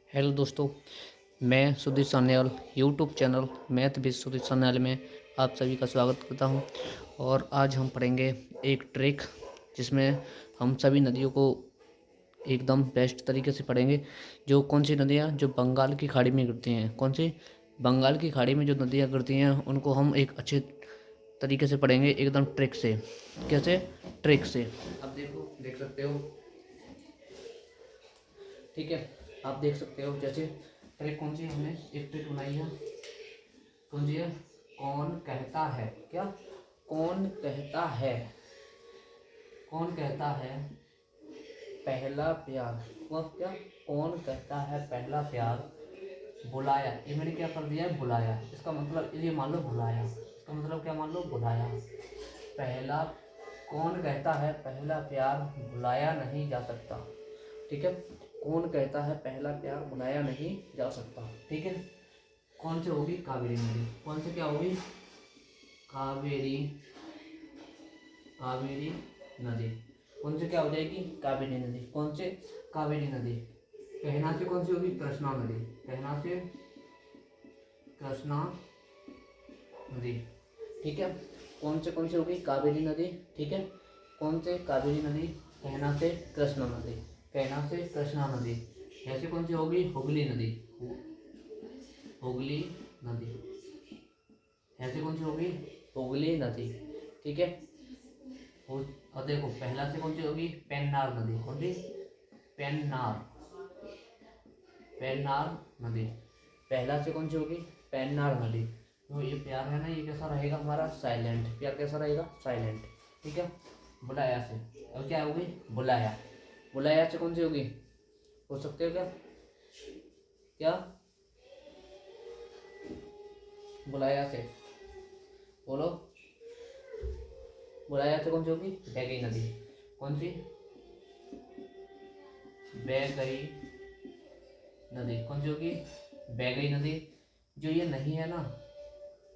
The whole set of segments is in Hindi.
हेलो दोस्तों, मैं Sudhir Sanyal YouTube channel math with Sudhir Sanyal में आप सभी का स्वागत करता हूं। और आज हम पढ़ेंगे एक ट्रिक जिसमें हम सभी नदियों को एकदम बेस्ट तरीके से पढ़ेंगे। जो कौन सी नदियां जो बंगाल की खाड़ी में गिरती हैं, कौन सी बंगाल की खाड़ी में जो नदियां गिरती हैं उनको हम एक अच्छे तरीके से पढ़ेंगे, एकदम ट्रिक से। कैसे? ट्रिक से। अब देख सकते हो, ठीक है। आप देख सकते हो जैसे ट्रिक कौन सी हमने एक ट्रिक बनाई है, कौन सी है? कौन कहता है, क्या? कौन कहता है, कौन कहता है पहला प्यार, वो क्या? कौन कहता है पहला प्यार बुलाया। ये मैंने क्या कर दिया है? बुलाया। इसका मतलब ये मान लो बुलाया, इसका मतलब क्या मान लो? बुलाया। पहला, कौन कहता है पहला प्यार बुलाया नहीं जा सकता, ठीक है। कौन कहता है पहला प्यार बुलाया नहीं जा सकता, ठीक है। कौन से होगी? कावेरी नदी। कौन से क्या होगी? कावेरी, कावेरी नदी। कौन से क्या हो जाएगी? कावेरी नदी। कौन से? कावेरी नदी। कहना से कौन सी होगी? कृष्णा नदी। कहना से कृष्णा नदी, ठीक है। कौन से होगी? कावेरी नदी, ठीक है। कौन से? कावेरी नदी। कहना से कृष्णा नदी। कहना से कृष्णा नदी। ऐसे कौन सी होगी? हुगली नदी। हुगली नदी। ऐसे कौन सी होगी? हुगली नदी, ठीक है। और देखो पहला से कौन सी होगी? पेन्नार नदी। कौन सी? पेन्नार, पेन्नार नदी। पहला से कौन सी होगी? पेन्नार नदी। तो ये प्यार है ना, ये कैसा रहेगा हमारा? साइलेंट। प्यार कैसा रहेगा? साइलेंट, ठीक है। बुलाया से, अब क्या होगी? बुलाया। बुलाया से कौन सी होगी? हो सकते हो क्या? क्या? बुलाया से बोलो। बुलाया से कौन सी होगी? बैगई नदी। कौन सी? बैगई नदी। कौन सी होगी? बैगई नदी। जो ये नहीं है ना,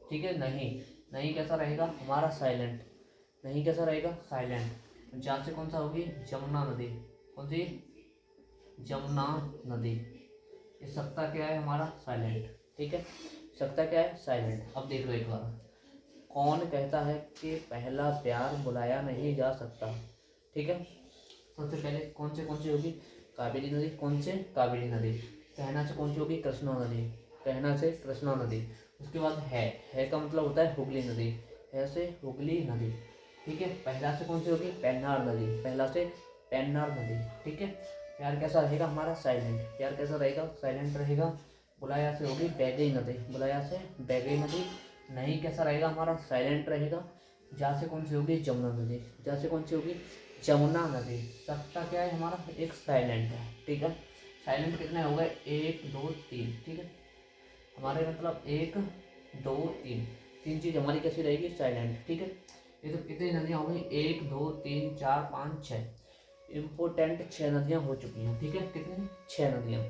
ठीक है, नहीं। नहीं कैसा रहेगा हमारा? साइलेंट। नहीं कैसा रहेगा? साइलेंट। जहाँ से कौन सा होगी? जमुना नदी। कौन सी? जमुना नदी। ये सकता क्या है हमारा? साइलेंट, ठीक है। सकता क्या है? साइलेंट। अब देख लो एक बार, कौन कहता है कि पहला प्यार बुलाया नहीं जा सकता, ठीक है। सबसे पहले कौन सी होगी? कावेरी नदी। कौन से? कावेरी नदी। कहना से कौन सी होगी? कृष्णा नदी। कहना से कृष्णा नदी। उसके बाद है का मतलब होता है हुगली नदी। है से हुगली नदी, ठीक है। पहला से कौन सी होगी? पेन्नार नदी। पहला से पेन्नार नदी, ठीक है। प्यार कैसा रहेगा हमारा? साइलेंट। प्यार कैसा रहेगा? साइलेंट रहेगा। बुलाया से होगी बैगई नदी। बुलाया से बैगई नदी। नहीं कैसा रहेगा हमारा? साइलेंट रहेगा। जहाँ से कौन सी होगी? जमुना नदी। जहाँ से कौन सी होगी? जमुना नदी। सकता क्या है हमारा? एक साइलेंट है, ठीक है। साइलेंट कितने हो गए? 1 2 3, ठीक है। हमारे मतलब 1 2 3, तीन चीज हमारी कैसी रहेगी? साइलेंट, ठीक है। ये तो कितनी नदियाँ हो गई? 1 2 3 4 5 6। इम्पोर्टेंट 6 नदियाँ हो चुकी हैं, ठीक है। कितनी? 6 नदियाँ।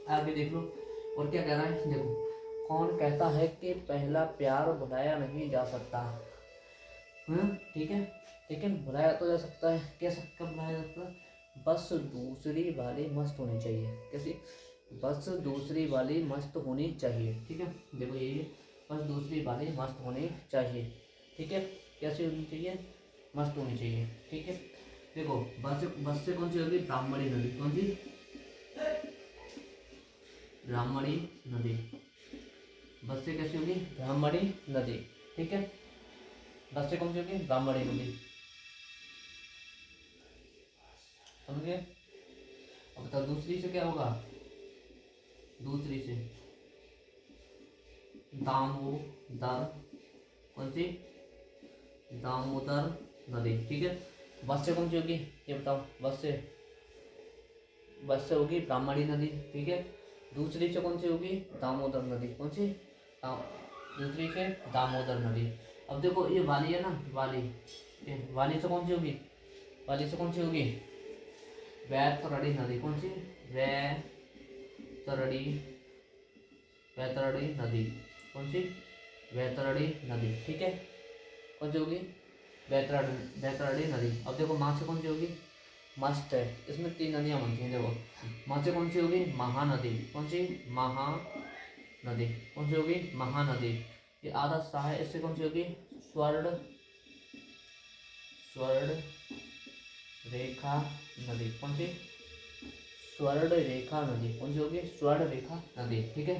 आगे देख लो और क्या कह रहा है, देखो। कौन कहता है कि पहला प्यार भुलाया नहीं जा सकता? ठीक है। लेकिन भुलाया तो जा सकता है। कैसे? कब भुलाया जा सकता है? बस दूसरी वाली मस्त होनी चाहिए। कैसी? बस दूसरी वाली मस्त होनी चाहिए, ठीक है। देखो ये बस दूसरी वाली मस्त होनी चाहिए, ठीक है। कैसी होनी चाहिए? मस्त होनी चाहिए, ठीक है। देखो बस से कौन सी होगी? ब्राह्मणी नदी। कौन सी? ब्राह्मणी नदी। बस से कैसी होगी? ब्राह्मणी नदी, ठीक है। बस से कौन सी होगी? ब्राह्मणी नदी, समझे? अब बताओ दूसरी से क्या होगा? दूसरी से दामोदर। कौन सी? दामोदर नदी, ठीक है। बस से कौन सी होगी? ये बताओ। बस से होगी ब्राह्मणी नदी, ठीक है। दूसरी से कौन सी होगी? दामोदर नदी। कौन सी? दूसरी से दामोदर नदी। अब देखो ये वाली है ना, वाली, वाली से कौन सी होगी? वाली से कौन सी होगी? वैतरणी नदी। कौन सी? वैतरणी, वैतरणी नदी। कौन सी? वैतरणी नदी, ठीक है। कौन सी होगी? वैतरणी नदी। अब देखो माँ से कौन सी होगी? मस्त है। इसमें 3 नदियाँ बनती हैं, देखो। माँ से कौन सी होगी महानदी, कौन सी महानदी, कौन सी होगी महानदी। ये आधा सा है, इससे कौन सी होगी स्वर्ण रेखा नदी, कौन सी स्वर्ण रेखा नदी, कौन सी होगी स्वर्ण रेखा नदी। ठीक है,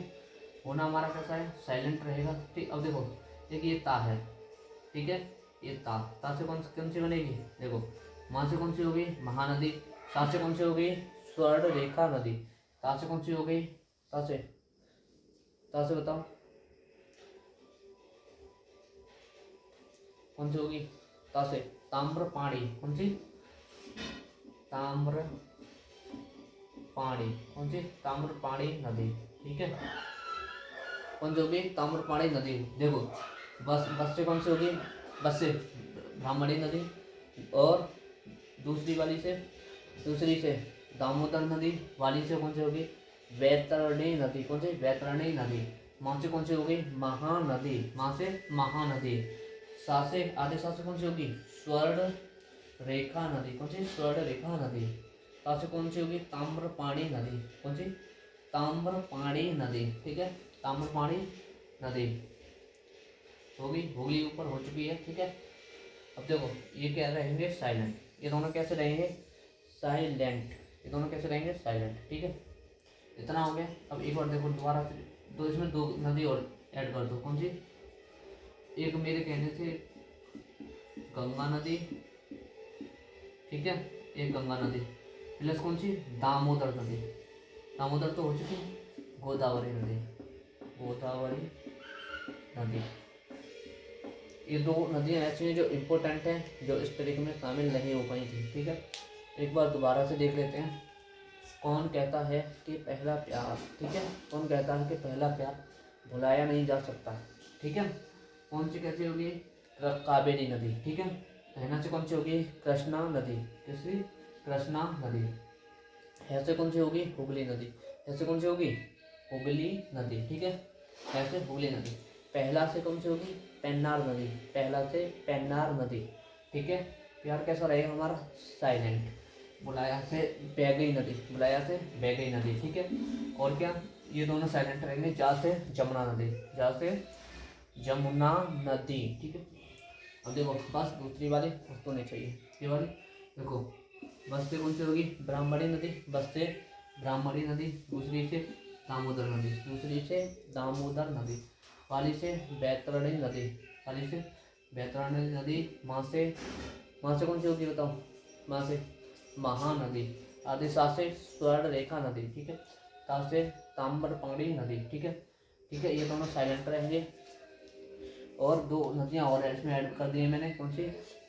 होना हमारा कैसा है साइलेंट रहेगा। ठीक, अब देखो एक ये ता है, ठीक है, ये ता से कौन सी बनेगी, देखो माँ से कौन सी होगी महानदी, सा से कौन सी होगी स्वर्ण रेखा नदी, ता से कौन सी हो गई, ता से बताओ कौन सी होगी, ता से ताम्रपाणी, कौन सी ताम्रपाणी, कौन सी ताम्रपाणी नदी। ठीक है, कौन सी होगी ताम्रपाणी नदी। देखो बस से कौन सी होगी, बस से ब्राह्मणी नदी, और दूसरी से दामोदर नदी, वाली से कौन सी होगी वैतरणी नदी, कौन सी वैतरणी नदी। माँ से कौन सी होगी महानदी, माँ से महानदी। सा से आधे सा से कौन सी होगी स्वर्ण रेखा नदी, कौन सी स्वर्ण रेखा नदी। ता से कौन सी होगी ताम्रपाणी नदी, कौन सी ताम्रपाणी नदी। ठीक है, ताम्रपाणी नदी होगी, हुगली ऊपर हो चुकी है। ठीक है, अब देखो ये क्या रहेंगे साइलेंट, ये दोनों कैसे रहेंगे साइलेंट, ये दोनों कैसे रहेंगे साइलेंट। ठीक है, इतना हो गया। अब एक बार देखो दोबारा से, तो इसमें दो नदी और ऐड कर दो, कौन सी, एक मेरे कहने से गंगा नदी, ठीक है, एक गंगा नदी प्लस कौन सी दामोदर नदी, दामोदर तो हो चुकी है, गोदावरी नदी, गोदावरी नदी। ये दो नदियाँ ऐसी हैं जो इम्पोर्टेंट हैं, जो इस तरीके में शामिल नहीं हो पाई थी। ठीक है, एक बार दोबारा से देख लेते हैं। कौन कहता है कि पहला प्यार, ठीक है, कौन कहता है कि पहला प्यार भुलाया नहीं जा सकता। ठीक है, कौन सी कैसी होगी कावेरी नदी। ठीक है, कहना से कौन सी होगी कृष्णा नदी, किसी कृष्णा नदी। ऐसे कौन सी होगी हुगली नदी, ऐसे कौन सी होगी हुगली नदी। ठीक है, ऐसे हुगली नदी। पहला से कौन सी होगी पेन्नार नदी, पहला से पेन्नार नदी। ठीक है, प्यार कैसा रहेगा हमारा साइलेंट। बुलाया से बैगई नदी, बुलाया से बैगई नदी। ठीक है, और क्या ये दोनों साइलेंट रहेंगे। जा से जमुना नदी, जा से जमुना नदी। ठीक है, अब देखो बस दूसरी वाली तो नहीं चाहिए, ये वाली देखो बस से कौन सी होगी ब्राह्मणी नदी, बस से ब्राह्मणी नदी। दूसरी से दामोदर नदी, दूसरी से दामोदर नदी। वाली से बैतरणी नदी, वाली से बैतरणी नदी। माँ से कौन सी होगी बताओ, माँ से महानदी। आधे सा से स्वर्ण रेखा नदी। ठीक है, ता से ताम्रपाणी नदी। ठीक है, ठीक है, ये दोनों साइलेंट रहेंगे। और दो नदियाँ और इसमें ऐड कर दी है मैंने, कौन सी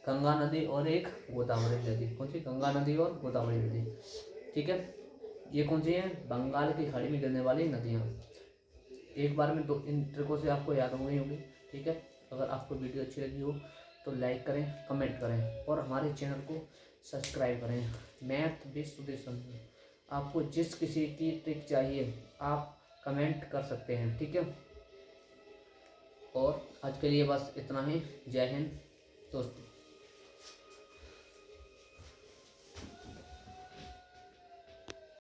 गंगा नदी और एक गोदावरी नदी, कौन सी गंगा नदी और गोदावरी नदी। ठीक है, ये कौन सी है बंगाल की खाड़ी में गिरने वाली नदियाँ। एक बार में दो इन ट्रिकों से आपको याद हो गई होगी। ठीक है, अगर आपको वीडियो अच्छी लगी हो तो लाइक करें, कमेंट करें और हमारे चैनल को सब्सक्राइब करें। Math with Sudeshan. आपको जिस किसी की ट्रिक चाहिए आप कमेंट कर सकते हैं। ठीक है, और आज के लिए बस इतना ही। जय हिंद दोस्तों।